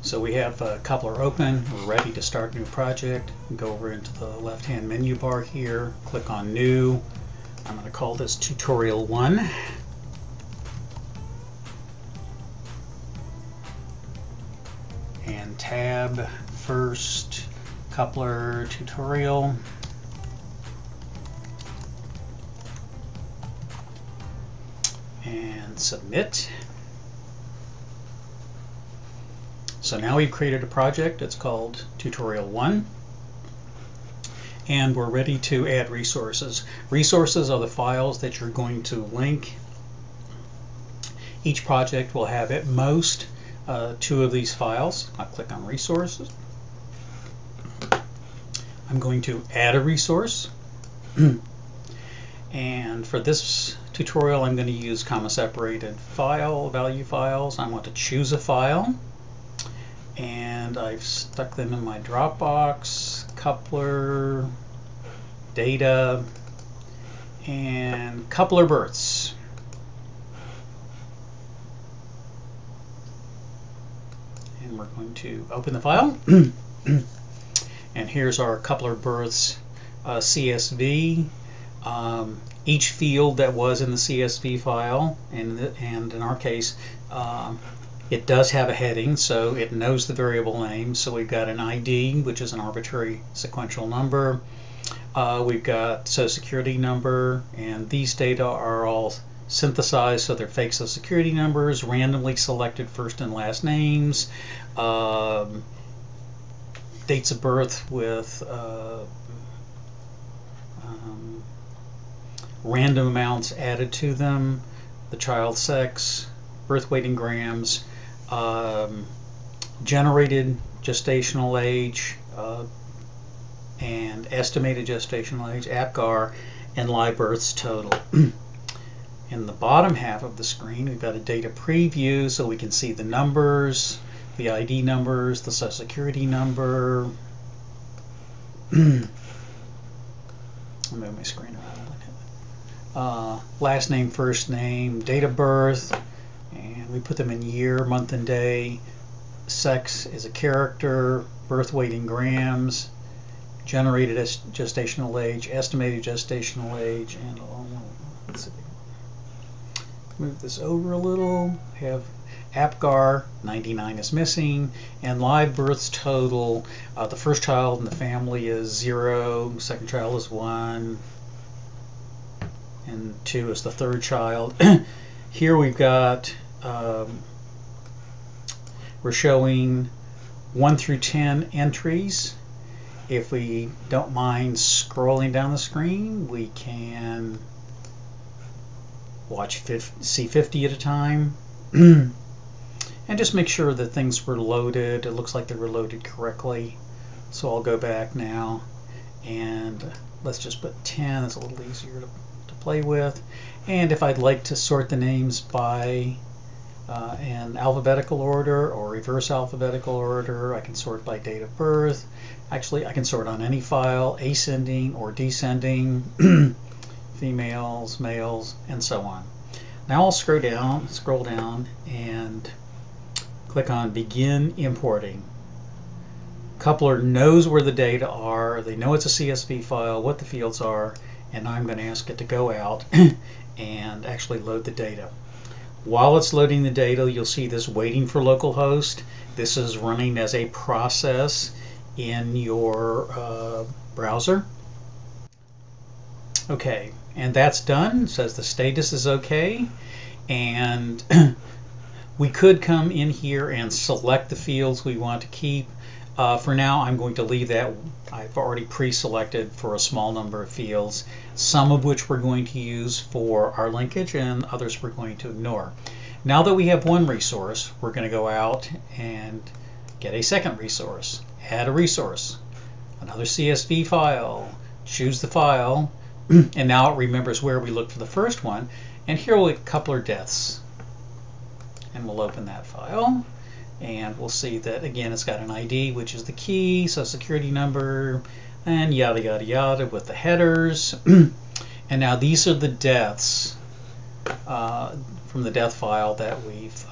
So we have Coupler open, we're ready to start a new project. Go over into the left-hand menu bar here, click on New. I'm going to call this Tutorial 1. And tab first, Coupler Tutorial. And submit. So now we've created a project. It's called Tutorial 1. And we're ready to add resources. Resources are the files that you're going to link. Each project will have at most 2 of these files. I'll click on Resources. I'm going to add a resource. And for this tutorial, I'm going to use comma-separated file value files. I want to choose a file. And I've stuck them in my Dropbox, Coupler, Data, and Coupler Births. And we're going to open the file. And here's our Coupler Births CSV. Each field that was in the CSV file, and in our case, it does have a heading, so it knows the variable name. So we've got an ID, which is an arbitrary sequential number. We've got Social Security number, and these data are all synthesized, so they're fake Social Security numbers, randomly selected first and last names, dates of birth with random amounts added to them, the child's sex, birth weight in grams, generated gestational age, and estimated gestational age, APGAR, and live births total. In the bottom half of the screen, we've got a data preview, so we can see the numbers, the ID numbers, the Social Security number. I'll move my screen around. Last name, first name, date of birth, and we put them in year, month, and day. Sex is a character, birth weight in grams, generated gestational age, estimated gestational age, and let's see. Move this over a little. Have APGAR 99 is missing, and live births total. The first child in the family is 0, second child is 1, and 2 is the third child. Here we've got we're showing 1 through 10 entries. If we don't mind scrolling down the screen, we can see 50 at a time. And just make sure that things were loaded. It looks like they were loaded correctly. So I'll go back now and let's just put 10. It's a little easier to play with. And if I'd like to sort the names by in alphabetical order or reverse alphabetical order, I can sort by date of birth. Actually, I can sort on any file, ascending or descending, females, males, and so on. Now I'll scroll down and click on Begin Importing. Coupler knows where the data are. They know it's a CSV file, what the fields are, and I'm going to ask it to go out and actually load the data. While it's loading the data, you'll see this waiting for localhost. This is running as a process in your browser. Okay, and that's done. It says the status is okay, and we could come in here and select the fields we want to keep. For now, I'm going to leave that. I've already pre-selected for a small number of fields, some of which we're going to use for our linkage and others we're going to ignore. Now that we have one resource, we're going to go out and get a second resource. Add a resource, another CSV file, choose the file, and now it remembers where we looked for the first one, and here we'll get Coupler Deaths. And we'll open that file. And we'll see that again it's got an ID, which is the key, Social Security number, and yada yada yada with the headers. And now these are the deaths from the death file that we've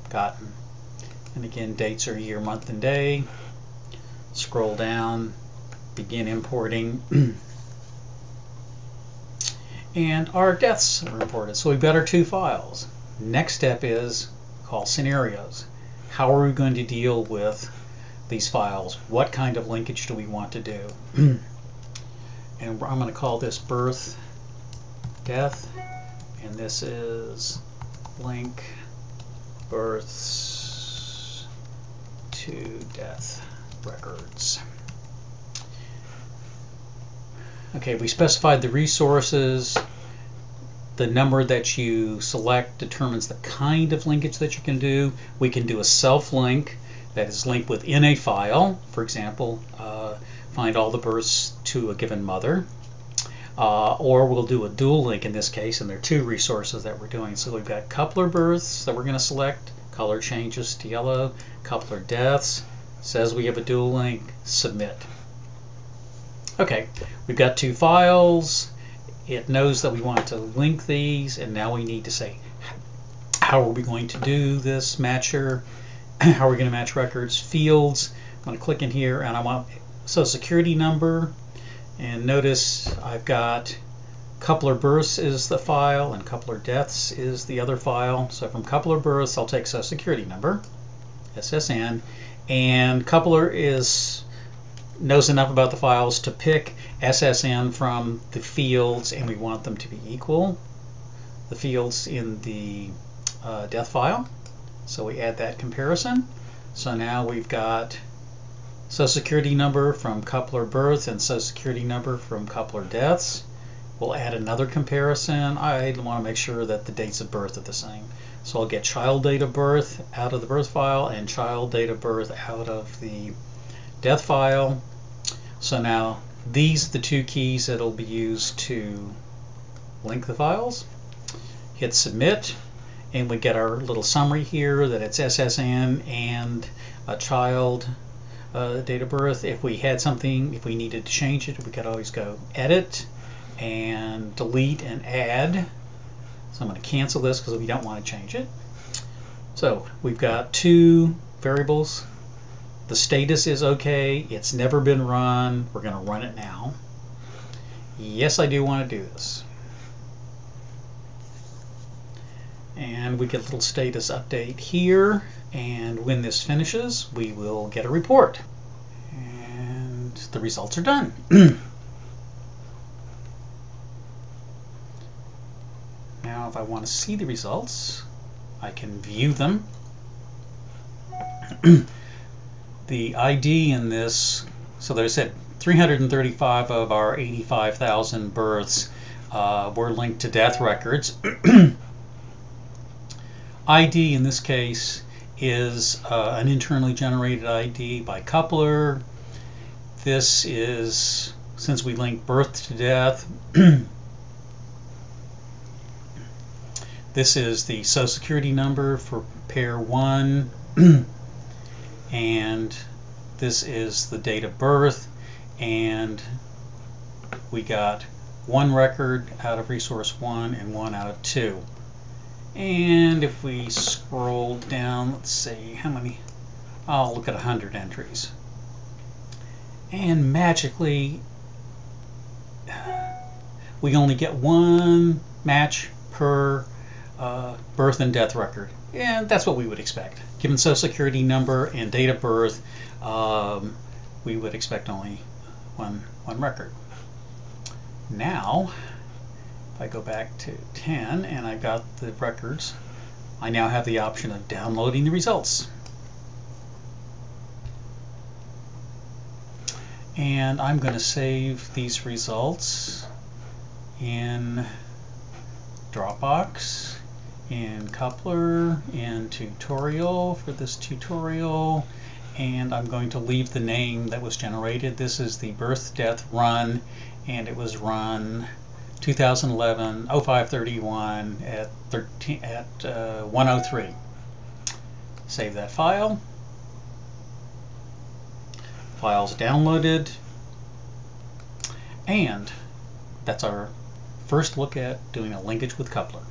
gotten. And again, dates are year, month, and day. Scroll down, begin importing. And our deaths are imported. So we've got our 2 files. Next step is call scenarios. How are we going to deal with these files? What kind of linkage do we want to do? And I'm going to call this birth, death, and this is link births to death records. Okay, we specified the resources. The number that you select determines the kind of linkage that you can do. We can do a self-link that is linked within a file. For example, find all the births to a given mother. Or we'll do a dual link in this case, and there are 2 resources that we're doing. So we've got coupler births that we're going to select. Color changes to yellow. Coupler deaths. Says we have a dual link. Submit. Okay, we've got 2 files. It knows that we want to link these, and now we need to say, how are we going to do this matcher? How are we going to match records? Fields. I'm going to click in here, and I want Social Security number. And notice I've got coupler births is the file, and coupler deaths is the other file. So from coupler births, I'll take Social Security number, SSN, and coupler knows enough about the files to pick SSN from the fields, and we want them to be equal, the fields in the death file. So we add that comparison. So now we've got Social Security number from coupler birth and Social Security number from coupler deaths. We'll add another comparison. I want to make sure that the dates of birth are the same. So I'll get child date of birth out of the birth file and child date of birth out of the death file. So now these are the 2 keys that will be used to link the files. Hit submit, and we get our little summary here that it's SSN and a child date of birth. If we had something, if we needed to change it, we could always go edit and delete and add. So I'm going to cancel this because we don't want to change it. So we've got 2 variables. The status is okay. It's never been run. We're going to run it now. Yes, I do want to do this. And we get a little status update here. And when this finishes, we will get a report. And the results are done. Now, if I want to see the results, I can view them. The ID in this, so they said 335 of our 85,000 births were linked to death records. ID in this case is an internally generated ID by coupler. This is, since we linked birth to death, this is the Social Security number for pair 1. And this is the date of birth, and we got 1 record out of resource 1 and 1 out of 2. And if we scroll down, let's see how many, I'll look at 100 entries. And magically, we only get 1 match per birth and death record. And that's what we would expect. Given Social Security number and date of birth, we would expect only one record. Now, if I go back to 10 and I got the records, I now have the option of downloading the results. And I'm going to save these results in Dropbox, in coupler, in tutorial for this tutorial, and I'm going to leave the name that was generated. This is the birth death run, and it was run 2011 0531 at 103. Save that file. File's downloaded, and that's our first look at doing a linkage with coupler.